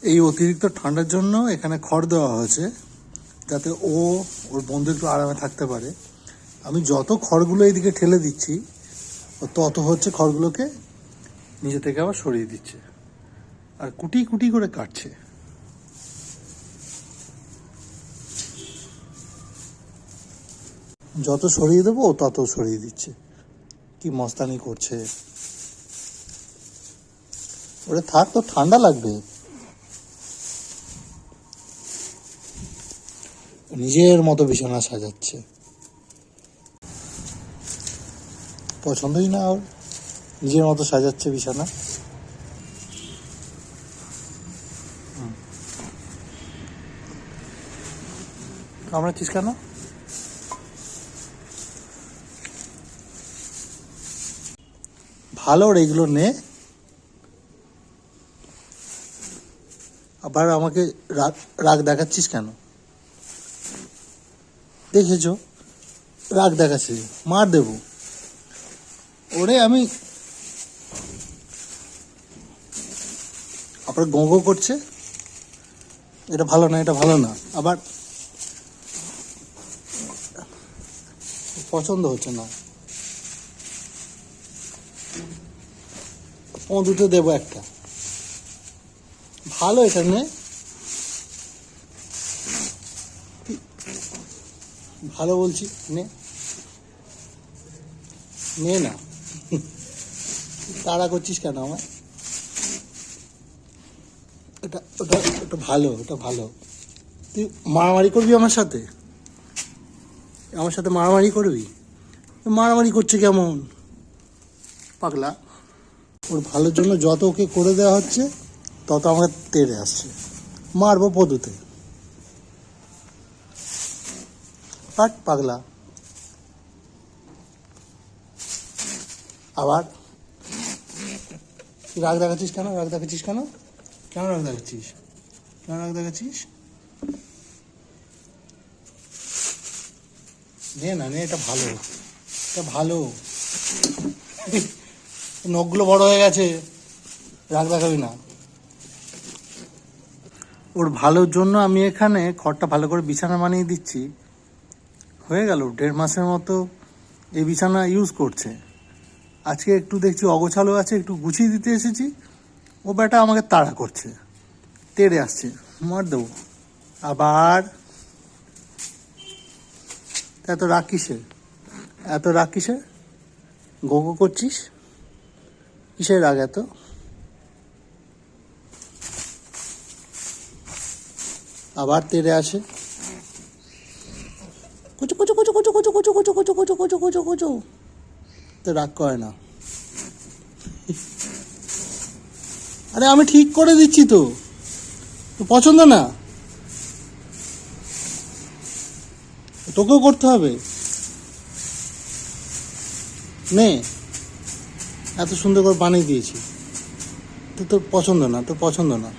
এই অতিরিক্ত ঠান্ডার জন্য এখানে খড় দেওয়া হয়েছে, যাতে ওর বন্ধু একটু আরামে থাকতে পারে। আমি যত খড়গুলো এইদিকে ঠেলে দিচ্ছি, ও তত হচ্ছে খড়গুলোকে নিজে থেকে আবার সরিয়ে দিচ্ছে, আর কুটি কুটি করে কাটছে। যত সরিয়ে দেবো ও তত সরিয়ে দিচ্ছে। কি মস্তানি করছে। ওরে থাক, তো ঠান্ডা লাগবে। নিজের মতো বিছানা সাজাচ্ছে, পছন্দই না ওর, নিজের মতো সাজাচ্ছে বিছানা। কামড়াচ্ছিস কেন? ভালো, এইগুলো নে। আবার আমাকে রাগ রাগ দেখাচ্ছিস কেন? দেখেছ, রাগ দেখাচ্ছি, মার দেবো ওরে আমি। আবার গো গো করছে, এটা ভালো না, এটা ভালো না। আবার পছন্দ হচ্ছে না। ও দুটো দেবো একটা, ভালো এটা নে, ভালো বলছি, নে নে না। তাড়া করছিস কেন আমার? এটা ওটা ওটা ভালো, ওটা ভালো। তুই মারামারি করবি আমার সাথে? আমার সাথে মারামারি করবি? মারামারি করছে কেমন পাগলা। ওর ভালোর জন্য যত ওকে করে দেওয়া হচ্ছে, তত আমাকে তেড়ে আসছে। মারবো পদুতে। পাট পাগলা। আবার রাগ দেখাচ্ছিস কেন? রাগ দেখাচ্ছিস কেন? কেন রাগ দেখাচ্ছিস? কেন রাগ দেখাচ্ছিস? নে না, নে, এটা ভালো, এটা ভালো। নখগুলো বড় হয়ে গেছে, রাগ দেখাবি না। ওর ভালোর জন্য আমি এখানে খড়টা ভালো করে বিছানা বানিয়ে দিচ্ছি। হয়ে গেল 1.5 মাসের মতো এই বিছানা ইউজ করছে। আজকে একটু দেখছি অগোছালো আছে, একটু গুছিয়ে দিতে এসেছি, ও বেটা আমাকে তাড়া করছে, তেড়ে আসছে, মার দেবো। আবার এত রাগ কিসের? এত রাগ কিসের? গো গো করছিস কিসের রাগ এত? আবার তেড়ে আসে, কুচু কুচু কুচু কুচু কুচু কুচু কুচু কুচু কুচু কুচু কুচু কুচু। তো রাগ করে না। আরে আমি ঠিক করে দিচ্ছি তো, পছন্দ না? তোকেও করতে হবে। নে, এত সুন্দর করে বানিয়ে দিয়েছি, তো তোর পছন্দ না, তোর পছন্দ না।